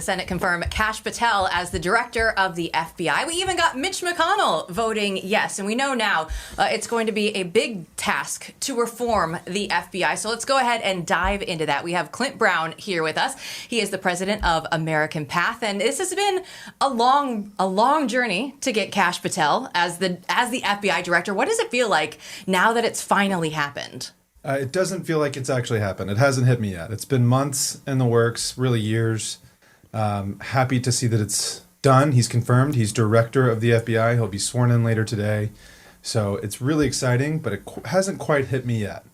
The Senate confirmed Kash Patel as the director of the FBI. We even got Mitch McConnell voting yes, and we know now it's going to be a big task to reform the FBI. So let's go ahead and dive into that. We have Clint Brown here with us. He is the president of American Path, and this has been a long journey to get Kash Patel as the FBI director. What does it feel like now that it's finally happened? It doesn't feel like it's actually happened. It hasn't hit me yet. It's been months in the works, really years. Happy to see that it's done. He's confirmed. He's director of the FBI. He'll be sworn in later today. So it's really exciting, but it hasn't quite hit me yet.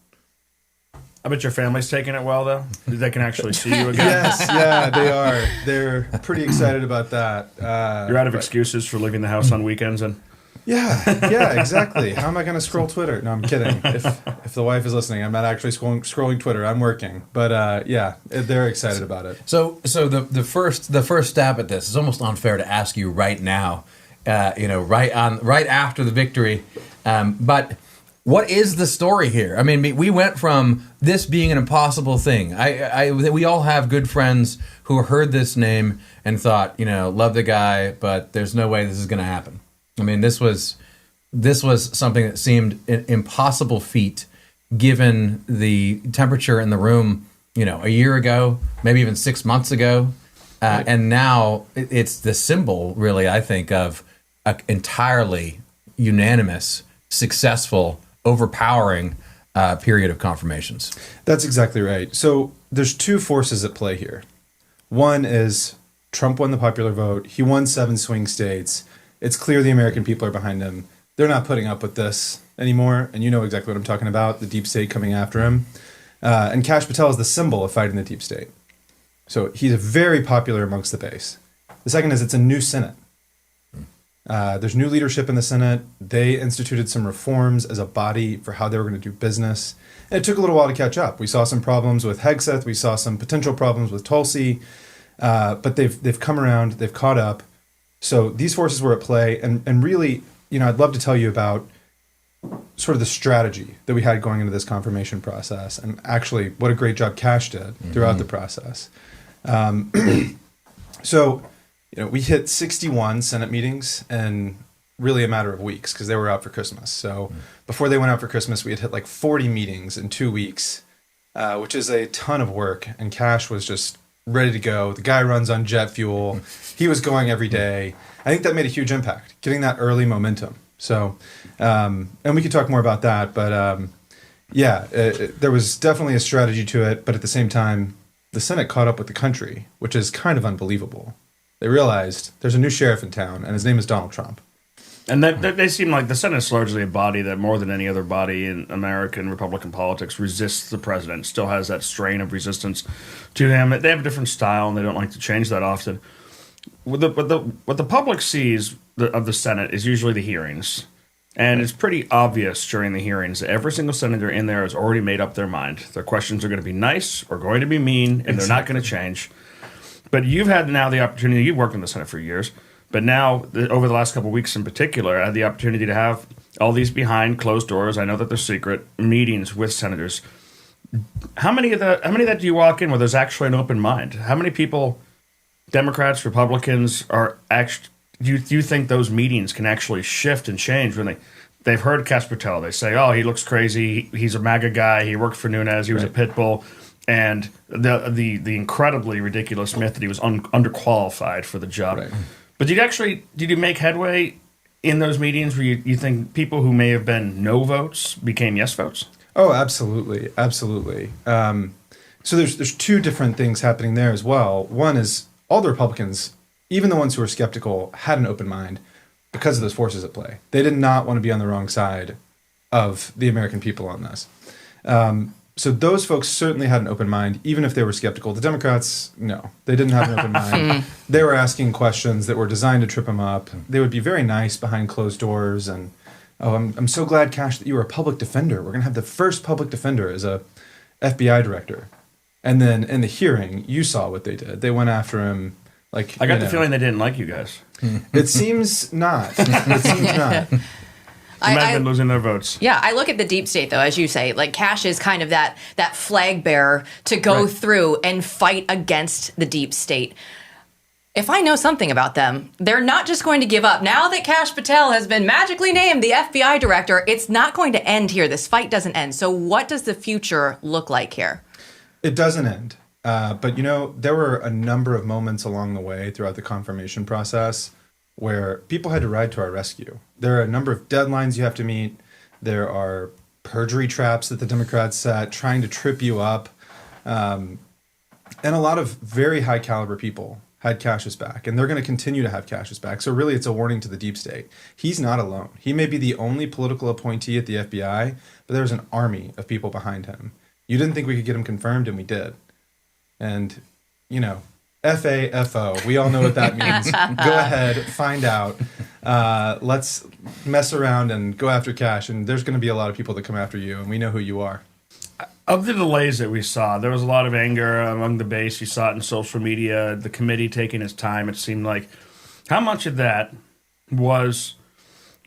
I bet your family's taking it well, though. They can actually see you again. Yes, yeah, they are. They're pretty excited about that. You're out of excuses for leaving the house on weekends and... Yeah, exactly. How am I going to scroll Twitter? No, I'm kidding. If the wife is listening, I'm not actually scrolling Twitter. I'm working. But yeah, they're excited about it. So the first stab at this is almost unfair to ask you right now, right after the victory. But what is the story here? I mean, we went from this being an impossible thing. We all have good friends who heard this name and thought, love the guy, but there's no way this is going to happen. I mean, this was something that seemed an impossible feat, given the temperature in the room, a year ago, maybe even 6 months ago, and now it's the symbol, really, I think, of an entirely unanimous, successful, overpowering period of confirmations. That's exactly right. So there's two forces at play here. One is Trump won the popular vote. He won 7 swing states. It's clear the American people are behind him. They're not putting up with this anymore, and you know exactly what I'm talking about, the deep state coming after him. And Kash Patel is the symbol of fighting the deep state. So he's very popular amongst the base. The second is it's a new Senate. There's new leadership in the Senate. They instituted some reforms as a body for how they were going to do business. And it took a little while to catch up. We saw some problems with Hegseth. We saw some potential problems with Tulsi. But they've come around. They've caught up. So these forces were at play, and really, I'd love to tell you about sort of the strategy that we had going into this confirmation process, and actually what a great job Kash did throughout the process. So, we hit 61 Senate meetings in really a matter of weeks because they were out for Christmas. So before they went out for Christmas, we had hit like 40 meetings in 2 weeks, which is a ton of work, and Kash was just ready to go. The guy runs on jet fuel. He was going every day. I think that made a huge impact, getting that early momentum. So, and we could talk more about that, but there was definitely a strategy to it. But at the same time, the Senate caught up with the country, which is kind of unbelievable. They realized there's a new sheriff in town, and his name is Donald Trump. And they seem like the Senate is largely a body that, more than any other body in American Republican politics, resists the president, still has that strain of resistance to him. They have a different style, and they don't like to change that often. What the public sees of the Senate is usually the hearings. And it's pretty obvious during the hearings that every single senator in there has already made up their mind. Their questions are going to be nice or going to be mean, and they're not going to change. But you've had now the opportunity, you've worked in the Senate for years, but now, over the last couple of weeks in particular, I had the opportunity to have all these behind closed doors, I know that they're secret, meetings with senators. How many of that do you walk in where there's actually an open mind? How many people, Democrats, Republicans, are actually, do you think those meetings can actually shift and change when they've heard Kash Patel? They say, oh, he looks crazy, he's a MAGA guy, he worked for Nunes, he was a pit bull, and the incredibly ridiculous myth that he was underqualified for the job. Right. But did you make headway in those meetings where you think people who may have been no votes became yes votes? Oh, absolutely. Absolutely. So there's two different things happening there as well. One is all the Republicans, even the ones who were skeptical, had an open mind because of those forces at play. They did not want to be on the wrong side of the American people on this. So those folks certainly had an open mind, even if they were skeptical. The Democrats, no, they didn't have an open mind. They were asking questions that were designed to trip them up. They would be very nice behind closed doors. And, I'm so glad, Kash, that you were a public defender. We're going to have the first public defender as a FBI director. And then in the hearing, you saw what they did. They went after him. I got the feeling they didn't like you guys. It seems not. It seems not. They might have been losing their votes. Yeah, I look at the deep state, though, as you say. Like, Kash is kind of that flag bearer to go through and fight against the deep state. If I know something about them, they're not just going to give up. Now that Kash Patel has been magically named the FBI director, it's not going to end here. This fight doesn't end. So what does the future look like here? It doesn't end. But, there were a number of moments along the way throughout the confirmation process where people had to ride to our rescue. There are a number of deadlines you have to meet. There are perjury traps that the Democrats set, trying to trip you up. And a lot of very high caliber people had Kash's back, and they're going to continue to have Kash's back. So really, it's a warning to the deep state. He's not alone. He may be the only political appointee at the FBI, but there's an army of people behind him. You didn't think we could get him confirmed, and we did. And, FAFO, we all know what that means. Go ahead, find out. Let's mess around and go after Kash, and there's going to be a lot of people that come after you, and we know who you are. Of the delays that we saw, there was a lot of anger among the base. You saw it in social media, the committee taking its time. It seemed like how much of that was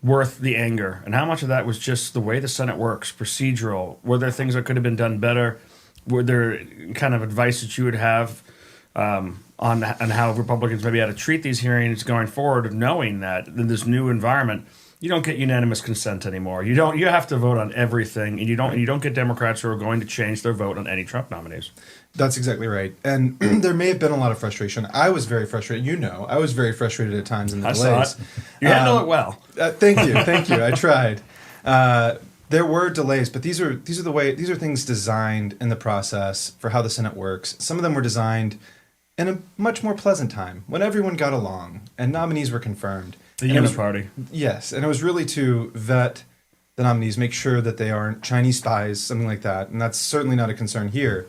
worth the anger and how much of that was just the way the Senate works, procedural? Were there things that could have been done better? Were there kind of advice that you would have on how Republicans maybe had to treat these hearings going forward, knowing that in this new environment, you don't get unanimous consent anymore. You have to vote on everything, and you don't get Democrats who are going to change their vote on any Trump nominees. That's exactly right. And there may have been a lot of frustration. I was very frustrated. I was very frustrated at times in the delays. I saw it. You handled it well. Thank you. I tried. There were delays, but these are things designed in the process for how the Senate works. Some of them were designed in a much more pleasant time when everyone got along and nominees were confirmed. The uniparty. Yes, and it was really to vet the nominees, make sure that they aren't Chinese spies, something like that, and that's certainly not a concern here.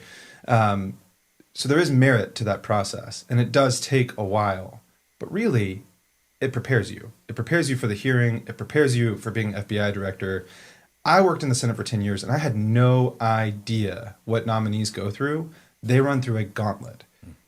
So there is merit to that process, and it does take a while, but really, it prepares you. It prepares you for the hearing. It prepares you for being FBI director. I worked in the Senate for 10 years, and I had no idea what nominees go through. They run through a gauntlet.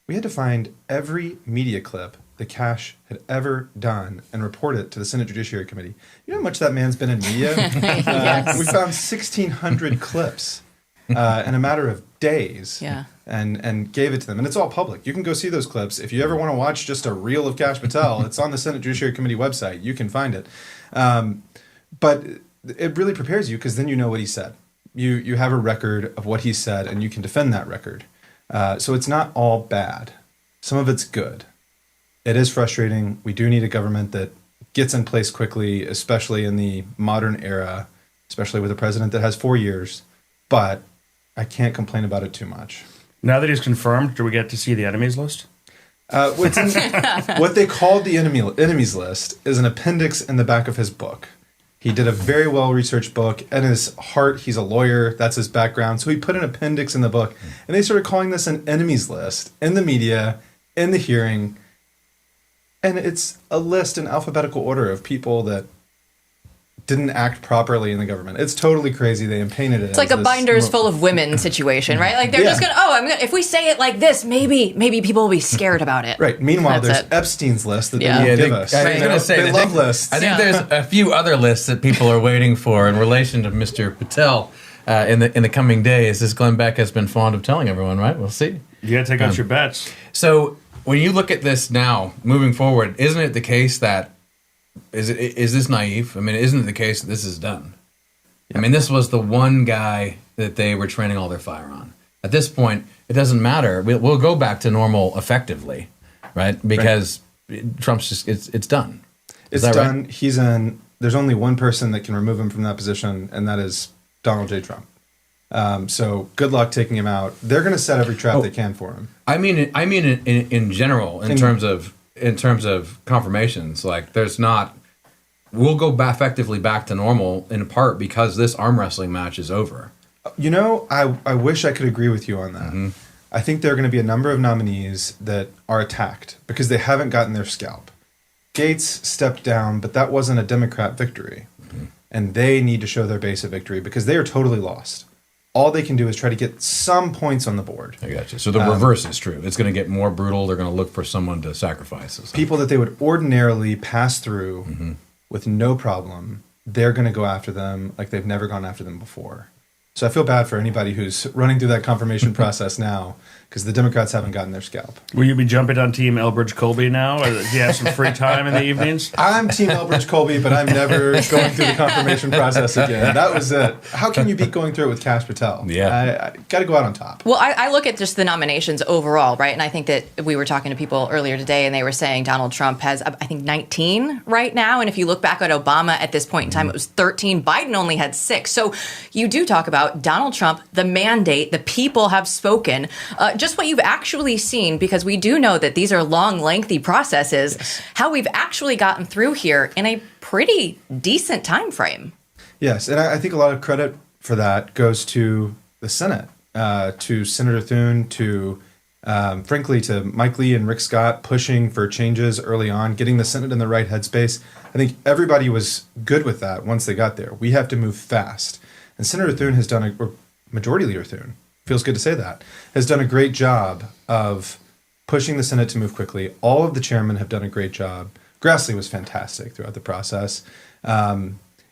We had to find every media clip that Kash had ever done and report it to the Senate Judiciary Committee. You know how much that man's been in media? Yes. We found 1,600 clips in a matter of days and gave it to them. And it's all public. You can go see those clips. If you ever want to watch just a reel of Kash Patel, it's on the Senate Judiciary Committee website. You can find it. But it really prepares you because then you know what he said. You have a record of what he said, and you can defend that record. So it's not all bad. Some of it's good. It is frustrating. We do need a government that gets in place quickly, especially in the modern era, especially with a president that has 4 years. But I can't complain about it too much. Now that he's confirmed, do we get to see the enemies list? What they called the enemies list is an appendix in the back of his book. He did a very well-researched book. At his heart, he's a lawyer. That's his background. So he put an appendix in the book. And they started calling this an enemies list in the media, in the hearing. And it's a list in alphabetical order of people that didn't act properly in the government. It's totally crazy. They painted it. It's like a binders full of women situation, right? Like they're just gonna. If we say it like this, maybe people will be scared about it. Right. Meanwhile, That's there's Epstein's list that they won't give us. I was going to say they love lists. I think there's a few other lists that people are waiting for in relation to Mr. Patel in the coming days. As Glenn Beck has been fond of telling everyone, right? We'll see. You got to take out your bets. So when you look at this now, moving forward, isn't it the case that is this naive? I mean, isn't it the case that this is done? I mean, this was the one guy that they were training all their fire on. At this point, it doesn't matter. We'll go back to normal effectively, right? Because Trump's just it's done. It's done. Right? He's in. There's only one person that can remove him from that position, and that is Donald J. Trump. So good luck taking him out. They're going to set every trap they can for him. I mean, in general, in terms of confirmations, like there's not. We'll go effectively back to normal in part because this arm wrestling match is over. I wish I could agree with you on that. Mm-hmm. I think there are going to be a number of nominees that are attacked because they haven't gotten their scalp. Gates stepped down, but that wasn't a Democrat victory. Mm-hmm. And they need to show their base a victory because they are totally lost. All they can do is try to get some points on the board. I got you. So the reverse is true. It's going to get more brutal. They're going to look for someone to sacrifice. People that they would ordinarily pass through with no problem, they're going to go after them like they've never gone after them before. So I feel bad for anybody who's running through that confirmation process now because the Democrats haven't gotten their scalp. Will you be jumping on Team Elbridge Colby now? Do you have some free time in the evenings? I'm Team Elbridge Colby, but I'm never going through the confirmation process again. That was it. How can you beat going through it with Kash Patel? Yeah. I got to go out on top. Well, I look at just the nominations overall, right? And I think that we were talking to people earlier today, and they were saying Donald Trump has, I think, 19 right now. And if you look back at Obama at this point in time, it was 13. Biden only had 6. So you do talk about Donald Trump, the mandate, the people have spoken. Just what you've actually seen, because we do know that these are long, lengthy processes, how we've actually gotten through here in a pretty decent time frame. Yes, and I think a lot of credit for that goes to the Senate, to Senator Thune, to frankly to Mike Lee and Rick Scott pushing for changes early on, getting the Senate in the right headspace. I think everybody was good with that once they got there. We have to move fast. And Senator Thune has done or Majority Leader Thune, feels good to say that, has done a great job of pushing the Senate to move quickly. All of the chairmen have done a great job. Grassley was fantastic throughout the process.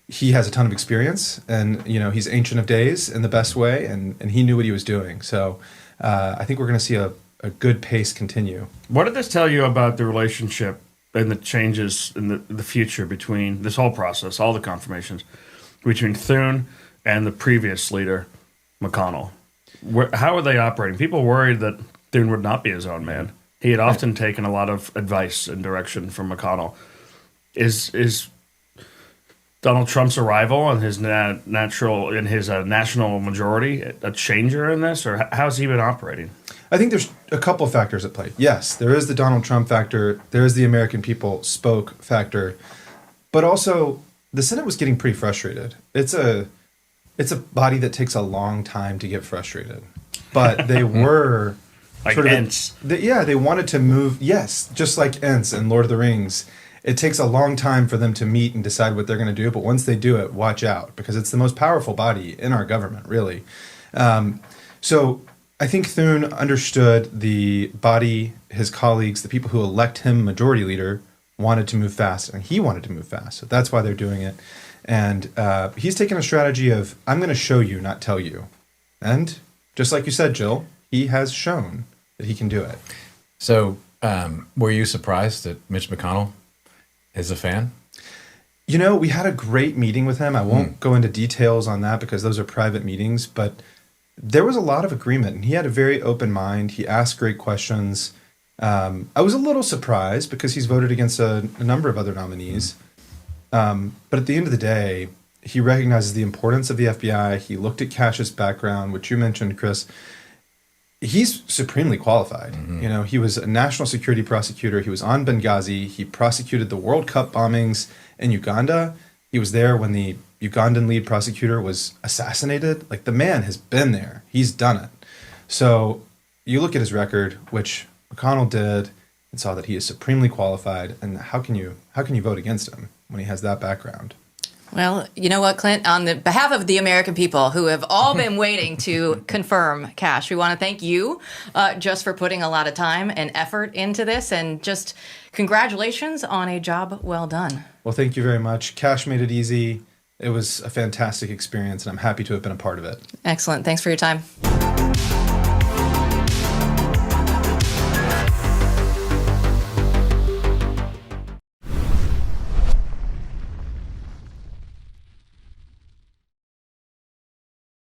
He has a ton of experience, and he's ancient of days in the best way, and he knew what he was doing. So I think we're going to see a good pace continue. What did this tell you about the relationship and the changes in the future between this whole process, all the confirmations, between Thune and the previous leader, McConnell? How are they operating? People worried that Thune would not be his own man. He had often taken a lot of advice and direction from McConnell. Is Donald Trump's arrival and his national majority a changer in this, or how's he been operating? I think there's a couple of factors at play. Yes, there is the Donald Trump factor. There is the American people spoke factor. But also, the Senate was getting pretty frustrated. It's a body that takes a long time to get frustrated. But they were... like sort of Ents. They wanted to move. Yes, just like Ents and Lord of the Rings. It takes a long time for them to meet and decide what they're going to do. But once they do it, watch out, because it's the most powerful body in our government, really. So I think Thune understood the body, his colleagues, the people who elect him majority leader, wanted to move fast, and he wanted to move fast. So that's why they're doing it. And he's taken a strategy of, I'm going to show you, not tell you. And just like you said, Jill, he has shown that he can do it. So were you surprised that Mitch McConnell is a fan? We had a great meeting with him. I won't go into details on that because those are private meetings, but there was a lot of agreement, and he had a very open mind. He asked great questions. I was a little surprised because he's voted against a number of other nominees. But at the end of the day, he recognizes the importance of the FBI. He looked at Kash's background, which you mentioned, Chris. He's supremely qualified. He was a national security prosecutor. He was on Benghazi. He prosecuted the World Cup bombings in Uganda. He was there when the Ugandan lead prosecutor was assassinated. Like, the man has been there. He's done it. So you look at his record, which McConnell did, and saw that he is supremely qualified. And how can you vote against him when he has that background? Well, you know what, Clint? On the behalf of the American people who have all been waiting to confirm Kash, we want to thank you just for putting a lot of time and effort into this, and just congratulations on a job well done. Well, thank you very much. Kash made it easy. It was a fantastic experience, and I'm happy to have been a part of it. Excellent. Thanks for your time.